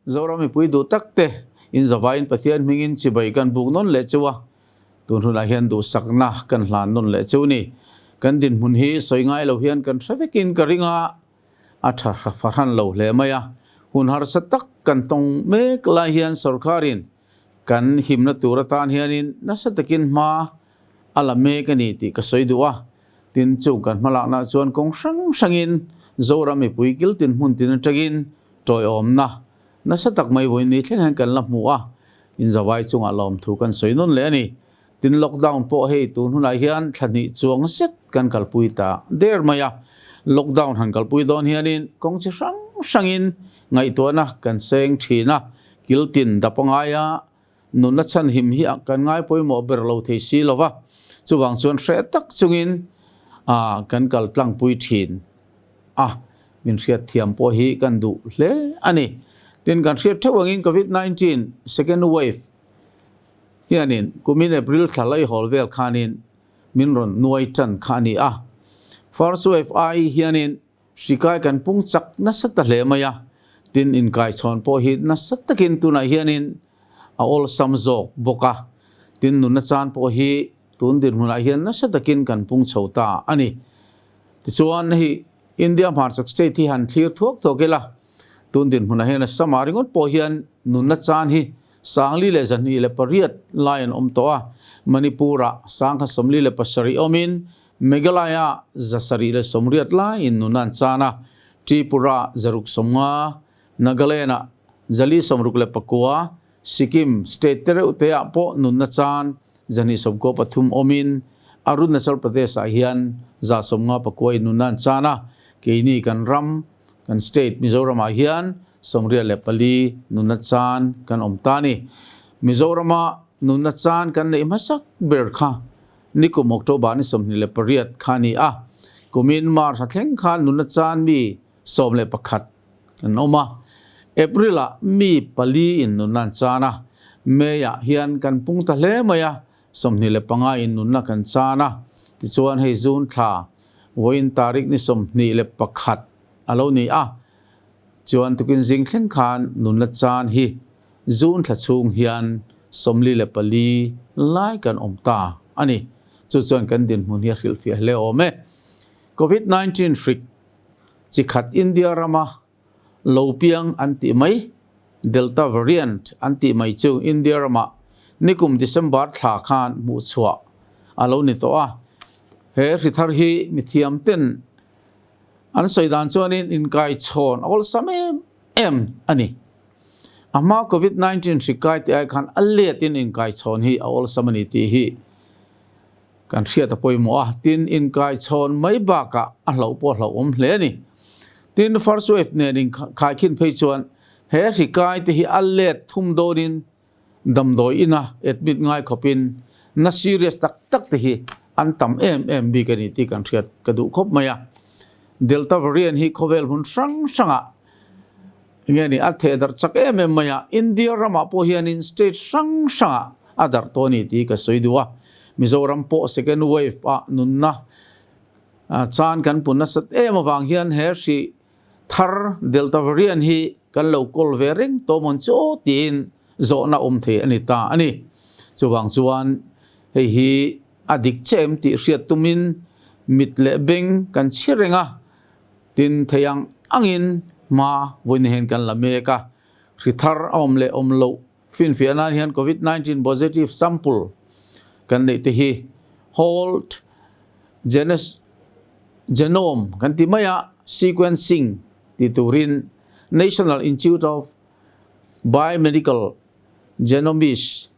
zoram mi pui du takte in zawain pathian mingin chibai kan buk non le chuwa tun hula hian du sakna kan hlan non le chu ni kan din mun hi soingai lo hian kan travekin karinga atha farhan lo le maya hun har satak kan tong mek la hian sarkarin kan himna turatan hianin nasatakin ma ala me kani ti ka soidua tin chu kan mala na chuan kong sangin zoram mi pui kil tin mun tin tagin toy om na nasatak mai voi ni thleng kan la muwa in zawai chunga lom thu kan soinon le ani tin lockdown po hei tun hunai hian thani chuang set kan kalpui ta der maya lockdown han kalpui don hianin kong chi sangin ngai to na kan seng thina kiltin dapangaya nunna chan him hi kan ngai poi mo berlo thei si lova chuwang chuan hre tak chungin kan kal tlang pui thin min hriat thiam po hi kan du hle ani tin kan hriat thawangin COVID-19 second wave hianin kumin April thalai holvel khanin min ron nuai tan khani first wave hianin shikai kan pung chak na sata hle maya tin in kai chon po hi na satakin tuna hianin all samzok boka tin nunna chan po hi tun din huna hian na satakin kan pung chhota ani ti chuan hi India Marsak state hi han clear thuak to kela tun din huna hian samaringot po hian nunna chan hi sangli le zani le pariat lion to Manipura sangha somli le pasari omin Meghalaya zasari le somriat la in nunan chana Tripura zaruk somnga Nagalena zali somruk le pakua Sikkim state tere utea po nunna chan zani somko pathum omin Arunachal Pradesh hian za somnga pakua in nunan chana keini kan ram kan state Mizoram hian somria le pali nunna chan kan omtani Mizorama nunna chan kan nei masak berkha nikum October ni somni le pariat khani kumin mar thleng khan nunna chan mi som le pakhat kan oma April mi pali in nunna chana meya hian kan pung ta hle maya somni le panga in nunna kan chana ti chuan hei June tha voin tarik ni somni le pakhat alo ni chuan tukin jing thleng khan nunna chan hi June tha chung hian somli le pali lai kan omta ani chuan kan din mun hi khil fi hle ome COVID-19 hrik chikhat India rama lopiang anti mai delta variant anti mai chu India rama nikum December tha khan hmuhchhuah alo ni to he thar hi mithiam ten an soidan chuanin in kai chon all same em ani ama COVID-19 hrikai ti ai khan alletin in kai chon hi all samani ti hi kan hriat poimo tin in kai chon mai ba ka hlo po hlo hle ni tin first wave ne ning khai khin phei chuan he hrikai ti hi allet thum dorin damdoi ina admit ngai khopin na serious tak ti hi an tam em bi kan ti kan hriat kadu khop maya delta variant hi khovel hun sanga ngeni athe dar chak maya India rama po hian in state sanga adar toni ti ka soidua Mizoram po second wave nunna chan kan punna sat awang hian hershi thar delta variant hi kan local vering to mon cho tin zo na the anita ani chuwang chuan hei hi adik chem ti hriat tumin mitle beng kan chirenga tin theyang angin ma voin hen kan la meka rithar omle omlo fin fianan hian COVID-19 positive sample kan nei te hi whole genome kan ti maya sequencing ti turin National Institute of Biomedical Genomics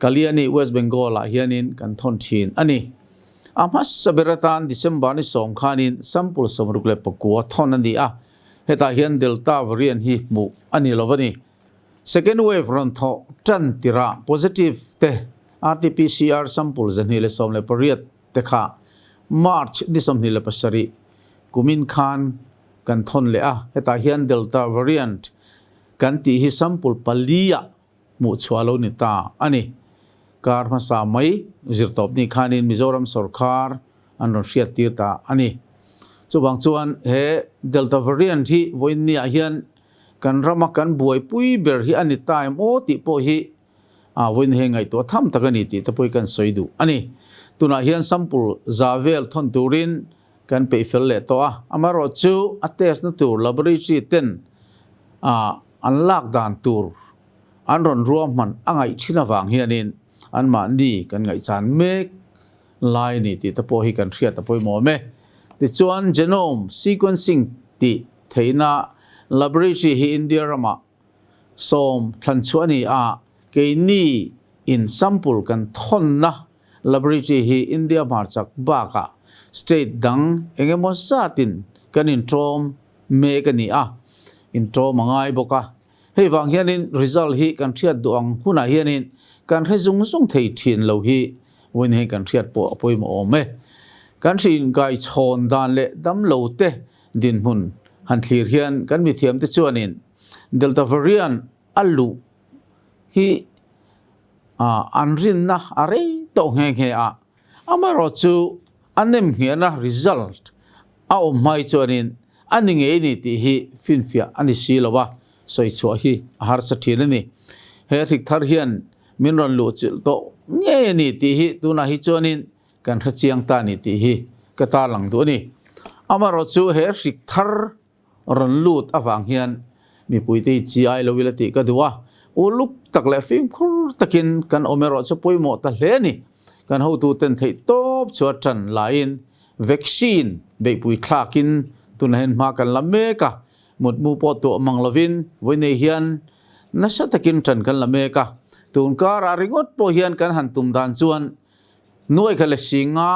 Kaliani West Bengal hianin kan thon thin ani amas saberatan December ni som khanin sample somruk le pakua thon ani heta hian delta variant hi mu ani lovani second wave ron tho tan tira positive te RT-PCR sample zani le som le pariat te kha March ni som ni le pasari kumin khan kan thon le heta hian delta variant kan ti hi sample palia mu chhualo ni ta ani kar masa mai zirtop ni khanin Mizoram sarkar an ron hriat tir ta ani chuwang chuan he delta variant hi voin ni hian กันรำกันบวยปุยเบอร์ฮีอันนี้ตายโมติโปฮีวันเฮงไงตัวทำตะกันนี่ติตะปุยกันสวยดูอันนี้ตัวน่ะเฮียนสัมปูซาเวลทอนตูรินกันไปฟิลเลตัวอามารอจูอัตเตสนตูลับริจีเต็นอันลากดานตูร์อันรอนรวมมันอังไงชินาวางเฮียนินอันมาดีกันไงจานเมกไลน์นี่ติตะปุยกันเชียตะปุยโมเมติจวนเจโนมซีควนซิงติเทน่าลับริจีฮีอินเดียรามาสมทันชวนีเกนี่อินสัมปูกันทนนะลับริจีฮีอินเดียมาจากบากะสเตทดังเองมอสาตินกันอินโทรมเมกันนี่อินโทรมังไงบอกให้ฟังเฮียนินริซัลฮีกันเทียดดวงหุ่นเฮียนินกันให้ซุงซุงเทียนเหล่าฮีวันนี้กันเทียดปอปอยมอเมกันสินกายชนดานเละดำเหล่าเตดินหุ่นหันทีเฮียนกันมีเทียมที่ชวนินเดลต้าวาริอันอัลลูฮีอันรินนะอะไรตกแห่งอามารอจูอันนี้เห็นนะ result ไม่ชวนินอันนี้เงี้ยนี่ที่ฮีฟินฟิอาอันนี้สิลวะสวยชัวฮีหาสถีนนี่เฮริกทาร์เฮียนมินรันลูจิลโตเงี้ยนี่ที่ฮีตัวน่ะฮีชวนินกันขจียงตานี่ที่ฮีกตาหลังตัวนี้อามารอจูเฮริกทาร์รันลูดอฟังเฮียนมีปุยที่จีไอลวิลติก็ดูว่าโอ้ลูกตักเล่ฟิล์มคูตะกินกันอเมริกาจะปุยหมดตะเลนี่กันเขาตัวเต็นที่ตบชวดจันลายน์วัคซีนเบบปุยคลากินตัวนั้นเห็นมากันละเมกะหมดมูปอตัวมังลวินวันนี้เฮียนนัชตะกินจันกันละเมกะตุนการาริงอดปอเฮียนกันหันตุมดานจวนน่วยกันละสิงา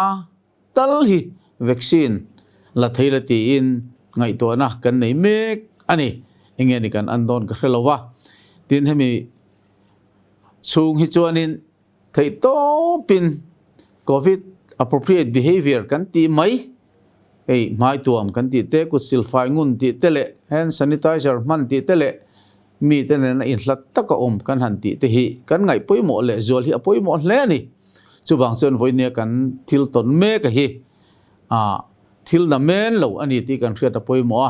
ตัลฮีวัคซีนละเทละตีอินไงตัวนะกันในเมกอันนี้เองนี่กันอันโดนกันเลยวะดินให้มีสูงฮิจวนินไทยโตปิน COVID appropriate behavior กันตีไหมไม่ตัวมกันตีเตกุสิลไฟงุนตีเตเล hand sanitizer มันตีเตเลมีแต่ในอินหลัดตะกอมกันหันตีเตหิกันไงปุยหมอเลจวลฮิปุยหมอเลนี่จุบางส่วนวันนี้กันทิลตนเมกะฮิทิลน้ำเมนเหล่าอันนี้ที่กันเชื่อตะปุยหมอ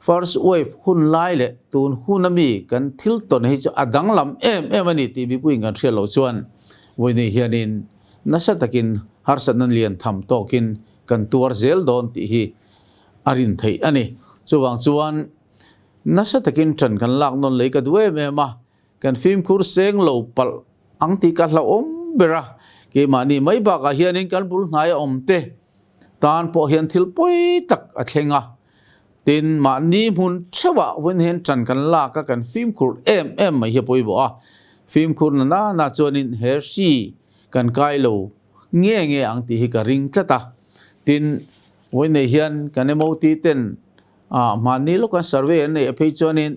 first wave หุ่นไล่เลยตูนหุ่นน้ำมีกันทิลตนให้จะอดังลำมันนี่ที่มีผู้หญิงกันเชื่อเราชวนวันนี้เฮียนินนัสตะกินฮาร์สันนันเลียนทำโตกินกันตัวเซลโดนที่ฮีอารินไทยอันนี้ชวนนัสตะกินจันกันลักนนเลยกันด้วยมากันฟิล์มคูร์เซงเหล่าปัลอังติกันเหล่าเบระเกี่ยมานี่ไม่บักเฮียนินกันบุลนายเตตานพอเฮียนทิลปุยตักอัดเฮงตินมานี่หุ่นเชวะวันเห็นจันกันลากกันฟิล์มคูร์ไม่เฮียปุยบ่ฟิล์มคูร์น่าจวนินเฮอร์ชีกันไกลโลเงี้ยอังตีฮิการิงตาตินวันนี้เฮียนกันเอโมตีเต็นมานี่ลูกกัน survey ในเพจจวนิน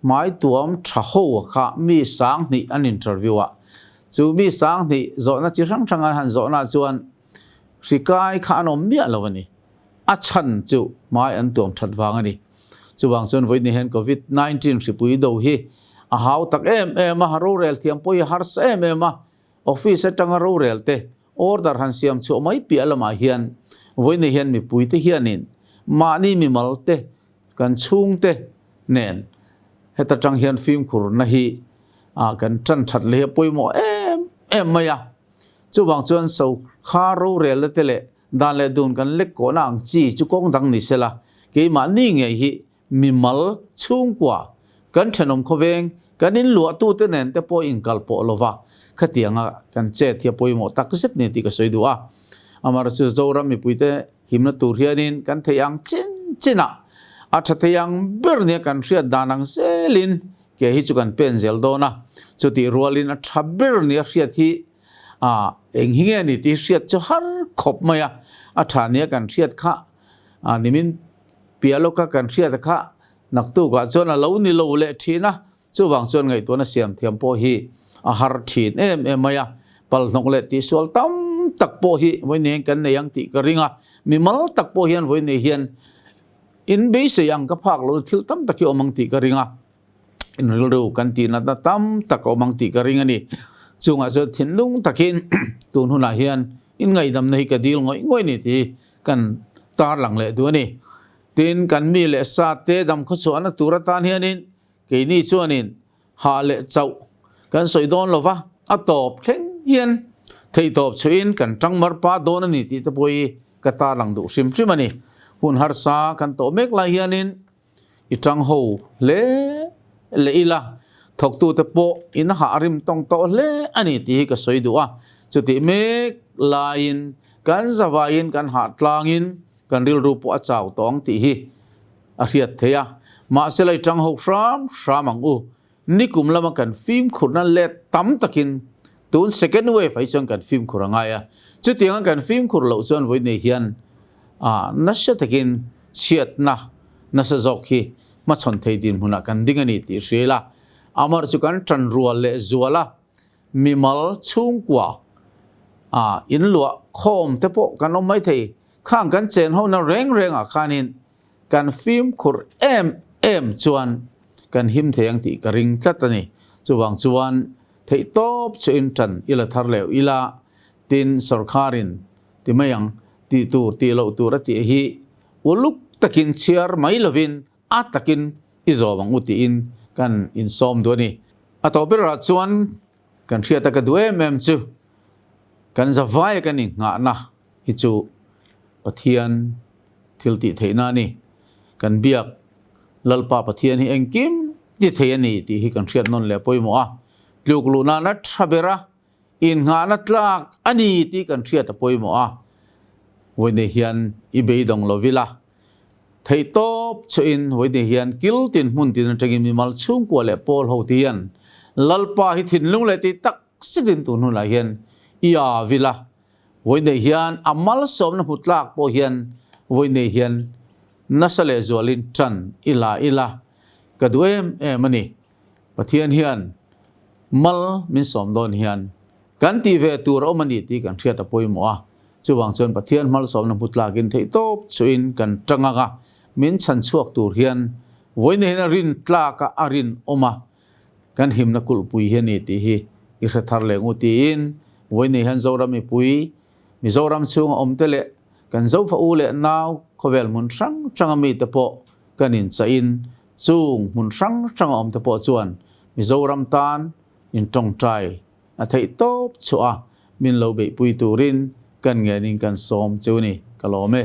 หมายตัวมชะโฮค่ะมีสังนี่อันอินเทอร์วิวจูมีสังนี่โจน่าจิรังจังหันโจน่าจวนสิกายขานอมเมียแล้ววันนี้อาชันจูไม่อันตัวชัดวางอันนี้จูบางส่วนวันนี้เห็น COVID-19 สิปุยดูฮีหาวตักมาฮารูเรลเทียมปุยฮาร์สมาออฟฟิศจังฮารูเรลเตออร์ดาร์ฮันเซียมจูไม่เปียละมาเฮียนวันนี้เห็นมีปุยเตเฮียนินมานี่มีมัลเตกันชุงเตเนนเฮตจังเฮียนฟิล์มขุรนะฮีกันจันทัดเลยปุยโมไม่ยาจูบางส่วนสูคารูเรลเตเลดานเลดุนกันเล็กโกนังจีจุกงดังนิเซละเกี่ยมานี่ไงฮีมีมัลชุงกว่ากันขนมขเวงกันนินหลวตู้เตเนนเตปออิงกัลปอลวะขัดยังกันเจ็ดที่ปุยโมตักเสตนี่ที่ก็สวยดูอามาร์จูโจรามีปุยเตหิมนัตูเรียนินกันเทียงจินะอาจจะเทียงเบอร์เนี่ยกันเสียดานังเซลินเกี่ยฮิจุกันเป็นเซลโดนะจุดที่รัวลินอาจจะเบอร์เนี่ยเสียที่เองหิ้งนี่ที่เสียจะฮาร์ขบมาอาจารย์เนี่ยกันเสียข้านี่มินเปียโลกกันเสียข้านักตู้ก็ส่วนเรานี่เราเละทีนะจู่บางส่วนไงตัวนั้นเสียมเทียมโพฮีฮาร์ทีนมายาปัลนกเละที่ส่วนตั้มตักโพฮีวันนี้กันในยังติกริงมีมัลตักโพฮีนวันนี้เฮียนอินเบสยังกับภาคเราทิลตั้มตักอมังติกริงอินเร็วกันตีนัดตั้มตักอมังติกริงนี่จุงอาจจะทิ้งลุงตะกินตัวหุ่นเฮียนอินไงดำในกระดิลง่อยนี่ที่กันตาหลังเลยตัวนี้ ตีนกันมีเลสาเตดำขจรตุรตานเฮียนินเกนี่ชวนินหาเลเจ้ากันสวยโดนหรอวะอัตบเข่งเฮียนเที่ตบชวินกันจังมารปาโดนนี่ที่ตะปุยกตาหลังดุซิมซิมันนี่หุ่นฮาร์ซากันโตเมกลายเฮียนินอีจังหูเลอีละถกตูตะโปอินหาริมตองโตเลอันนี้ที่ก็สวยดูอ่ะจุดที่เมกลายนกันสวายินกันหาตลางินกันริลรูปอัจฉริยะตองที่ฮีอาเรียดเทียมาเสลัยจังหูสามังอูนี่กุมละมากันฟิล์มขุนนั่นเละตั้มตะกินตูน second wave ไอ้จนกันฟิล์มขุนง่ายอ่ะจุดที่งั้นกันฟิล์มขุนเราจนไว้ในเฮียนนัชตะกินเชียดนะนัชจอกฮีมาชนเทดินหุ่นกันดิ้งอันนี้ที่เสียละอามาจุกันจันรัวเละจัวละมีมัลชุ่งกว่าอินลัวโคมเตปโกันเอาไม่เทข้างกันเจนเขาน่ะเร่งขานินกันฟิล์มขุดเอ็มจวนกันหิมเทียงตีกระริงจัดนี่จวงจวนเทตบชอินจันอิละทาร์เลวอิละตินสรคารินที่ไม่ยังตีตูตีเหล่าตูรัติฮีอุลุกตะกินเชียร์ไม่ลวินอัตตะกินอิโซบังอุติอินกันอินซอมตัวนี้อัตโตเป็นรัชวนกันเชียร์ตะกัดด้วยแมมจูกันจะไว้กันนี่งานะฮิจูปะเทียนทิลติเทนานี่กันเบียกลลปาปะเทียนhi eng kim ti theni ti hi kan thiat non le poimo a tluk luna na thabera in nga na tlak ani ti kan thiat a poimo a woine hian i beidong lovila thei top chuin woine hian kil tin mun tin tagim mi mal chung ko le pol ho tian lalpa hi thin lung le ti tak sidin tu nu la hian ia vila woine hian amal som na hutlak po hian woine hian nasale zualin chan ila kaduem mani pathian hian mal min som don hian kan ti ve tur o mani ti kan thiat a poimo a chuwang chon pathian mal som na putlakin thei top chuin kan tanganga min chan chuak tur hian voine na rin tlaka arin oma kan himna kul pui hiani ti hi i thar le ngu tin voine han zoram mi pui Mizoram chung omtele kan zo fa ule naw khovel mun sang mi te po kanin cha in chung mun sang om te po chuan Mizoram tan in tong trai a thei top chua min lo be pui turin kan nge ning kan som chu ni kalome